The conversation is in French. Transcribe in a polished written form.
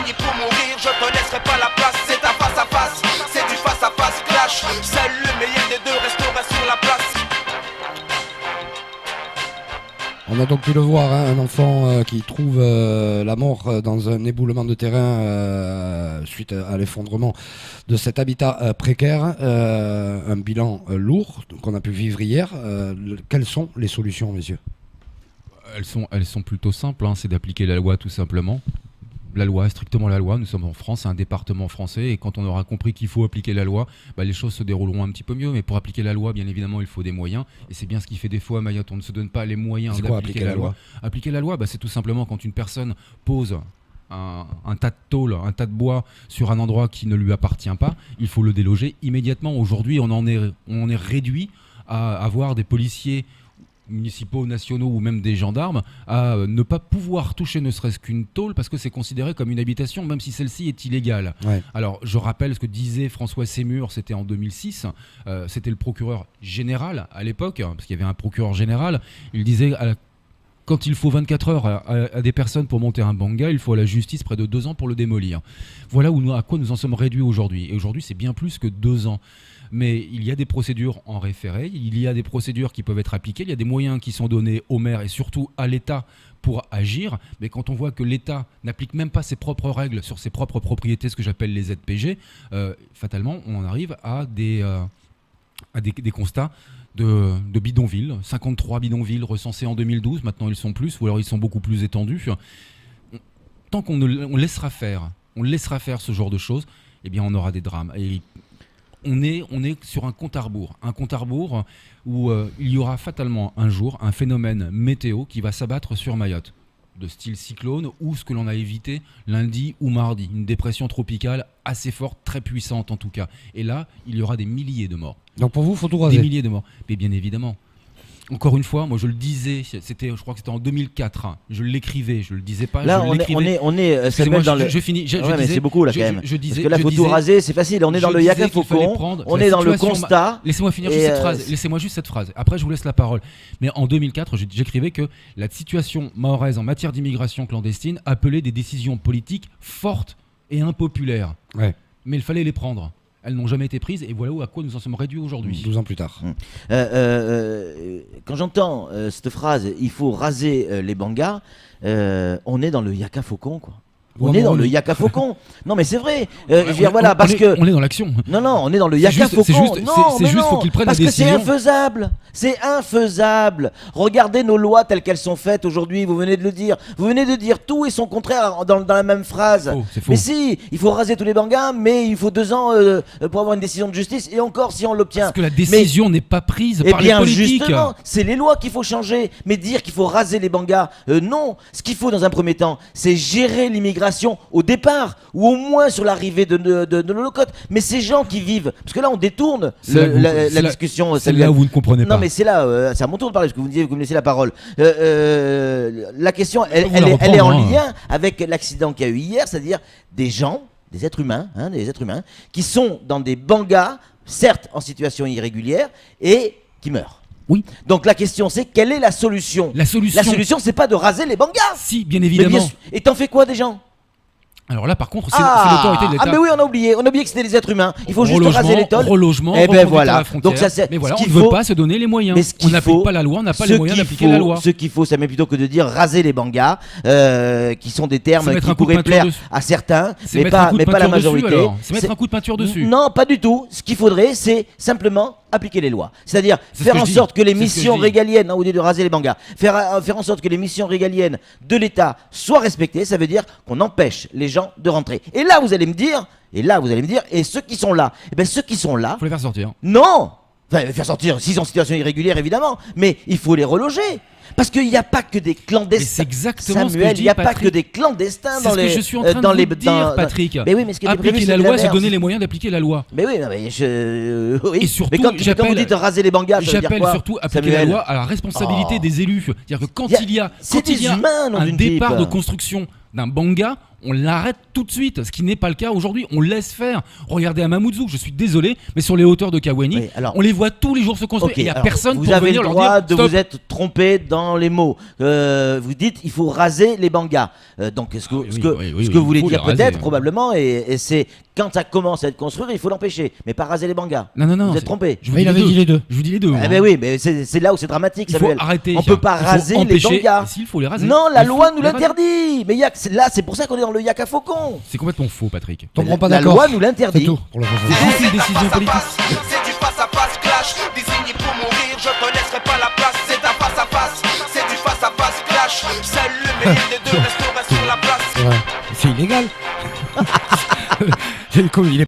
venu pour mourir, je te laisserai pas la place. C'est un face à face, c'est du face à face clash. Seul le meilleur des deux restera sur la place. On a donc pu le voir, un enfant qui trouve la mort dans un éboulement de terrain suite à l'effondrement de cet habitat précaire. Un bilan lourd qu'on a pu vivre hier. Quelles sont les solutions, messieurs ? Elles sont plutôt simples, c'est d'appliquer la loi tout simplement. La loi, strictement la loi. Nous sommes en France, c'est un département français, et quand on aura compris qu'il faut appliquer la loi, les choses se dérouleront un petit peu mieux. Mais pour appliquer la loi, bien évidemment, il faut des moyens, et c'est bien ce qui fait défaut à Mayotte. On ne se donne pas les moyens d'appliquer la loi. Appliquer la loi, c'est tout simplement quand une personne pose un tas de tôle, un tas de bois sur un endroit qui ne lui appartient pas, il faut le déloger immédiatement. Aujourd'hui, on est réduit à avoir des policiers municipaux, nationaux ou même des gendarmes à ne pas pouvoir toucher ne serait-ce qu'une tôle parce que c'est considéré comme une habitation même si celle-ci est illégale. Ouais. Alors je rappelle ce que disait François Sémur, c'était en 2006, c'était le procureur général à l'époque, parce qu'il y avait un procureur général, il disait quand il faut 24 heures à des personnes pour monter un banga, il faut à la justice près de 2 ans pour le démolir. Voilà à quoi nous en sommes réduits aujourd'hui. Et aujourd'hui, c'est bien plus que 2 ans. Mais il y a des procédures en référé, il y a des procédures qui peuvent être appliquées, il y a des moyens qui sont donnés au maire et surtout à l'État pour agir. Mais quand on voit que l'État n'applique même pas ses propres règles sur ses propres propriétés, ce que j'appelle les ZPG, fatalement, on en arrive à des constats de bidonvilles, 53 bidonvilles recensés en 2012, maintenant ils sont plus, ou alors ils sont beaucoup plus étendus. Tant qu'on laissera faire ce genre de choses, eh bien on aura des drames. Et on est sur un compte à rebours où il y aura fatalement un jour un phénomène météo qui va s'abattre sur Mayotte, de style cyclone, ou ce que l'on a évité lundi ou mardi, une dépression tropicale assez forte, très puissante en tout cas. Et là, il y aura des milliers de morts. Donc pour vous, il faut tout raser. Des milliers de morts. Mais bien évidemment. Encore une fois, moi je le disais, je crois que c'était en 2004, je l'écrivais, je le disais pas. Là, on est Samuel, dans le. Je finis. Mais c'est beaucoup là quand même. Je disais, parce que là, faut tout raser, c'est facile. On est dans le Yaka Faucon, on est dans le constat. Laissez-moi finir juste cette phrase. Laissez-moi juste cette phrase. Après, je vous laisse la parole. Mais en 2004, j'écrivais que la situation mahoraise en matière d'immigration clandestine appelait des décisions politiques fortes et impopulaires. Ouais. Mais il fallait les prendre. Elles n'ont jamais été prises et voilà à quoi nous en sommes réduits aujourd'hui. 12 ans plus tard. Quand j'entends cette phrase, il faut raser les bangas, on est dans le Yaka Faucon, quoi. On est dans le Yaka Faucon. Non mais c'est vrai. Je veux dire, voilà, parce que on est dans l'action. Non, on est dans le Yaka Faucon. C'est juste faut qu'ils prennent la décision. Parce que c'est infaisable. Regardez nos lois telles qu'elles sont faites aujourd'hui. Vous venez de le dire. Vous venez de dire tout et son contraire dans la même phrase. C'est faux. Mais si, il faut raser tous les bangas, mais il faut 2 ans pour avoir une décision de justice. Et encore, si on l'obtient. Parce que la décision n'est pas prise par les politiques. Justement, c'est les lois qu'il faut changer. Mais dire qu'il faut raser les bangas, non. Ce qu'il faut dans un premier temps, c'est gérer l'immigration au départ ou au moins sur l'arrivée de l'Holocauste. Mais ces gens qui vivent, parce que là on détourne la discussion. C'est là où vous ne comprenez pas. Non mais c'est là, c'est à mon tour de parler parce que vous me laissez la parole. La question elle est en lien avec l'accident qu'il y a eu hier, c'est-à-dire des gens, des êtres humains qui sont dans des bangas, certes en situation irrégulière et qui meurent. Oui. Donc la question c'est quelle est la solution ? La solution c'est pas de raser les bangas. Si, bien évidemment. Et t'en fais quoi des gens ? Alors là, par contre, c'est l'autorité de l'État. Ah, mais oui, on a oublié que c'était des êtres humains. Il faut juste raser les tôles. Relogement, et ben voilà. Donc ça, c'est. Mais voilà, on ne veut pas se donner les moyens. On n'applique pas la loi, on n'a pas les moyens d'appliquer la loi. Ce qu'il faut, ça met plutôt que de dire raser les bangas, qui sont des termes qui pourraient plaire à certains, mais pas la majorité. C'est mettre un coup de peinture dessus. Non, pas du tout. Ce qu'il faudrait, c'est simplement appliquer les lois. C'est-à-dire faire en sorte que les missions régaliennes, au lieu de raser les bangas, faire en sorte que les missions régaliennes de l'État soient respectées. Ça veut dire qu'on empêche les gens de rentrer. Et là, vous allez me dire, et ceux qui sont là, ceux qui sont là, faut les faire sortir. Non, enfin, faire sortir, s'ils sont en situation irrégulière, évidemment, mais il faut les reloger. Parce qu'il n'y a pas que des clandestins. Mais c'est exactement Samuel, ce que je dis, il n'y a Patrick. pas que des clandestins dans les. C'est ce que je suis en train de vous dire, Patrick. Mais oui, mais ce qui est appliquer prévu, la loi, c'est donner les moyens d'appliquer la loi. Mais oui, oui. Et surtout, mais quand vous dites raser les bangas, j'appelle surtout appliquer la loi à la responsabilité des élus. C'est-à-dire que quand il y a un départ de construction d'un banga, on l'arrête tout de suite, ce qui n'est pas le cas aujourd'hui. On laisse faire. Regardez à Mamoudzou, je suis désolé, mais sur les hauteurs de Kawani, Oui, alors- on les voit tous les jours se construire. Ok, et il n'y a alors, personne vous pour avez venir le leur droit dire de stop. vous être trompé dans les mots. Vous dites il faut raser les bangas. Donc ce que, oui, ce que, oui, oui, ce que oui, vous voulez il faut dire les raser, peut-être hein. probablement, et c'est quand ça commence à être construit, il faut l'empêcher, mais pas raser les bangas. Non, Vous êtes c'est- trompé. Je vous Mais dis il avait les deux. dit les deux. Je vous dis les deux. Eh moi. ben oui, mais c'est là où c'est dramatique, Il faut Samuel. arrêter. On peut pas Il faut raser les empêcher- bangas. Si, il faut les raser. Non, la Il loi faut nous les raser. l'interdit. Mais là, c'est pour ça qu'on est dans le yak à faucon. C'est complètement faux, Patrick. Tomberont pas La d'accord. loi nous C'est l'interdit. tout pour le reste. C'est juste une décision Face à politique. face, c'est du face à face clash. Désigné pour mourir, je te laisserai pas la place. C'est un face à face, c'est du face à face clash. Seul le meilleur des deux restera sur la place. C'est illégal. Comme il est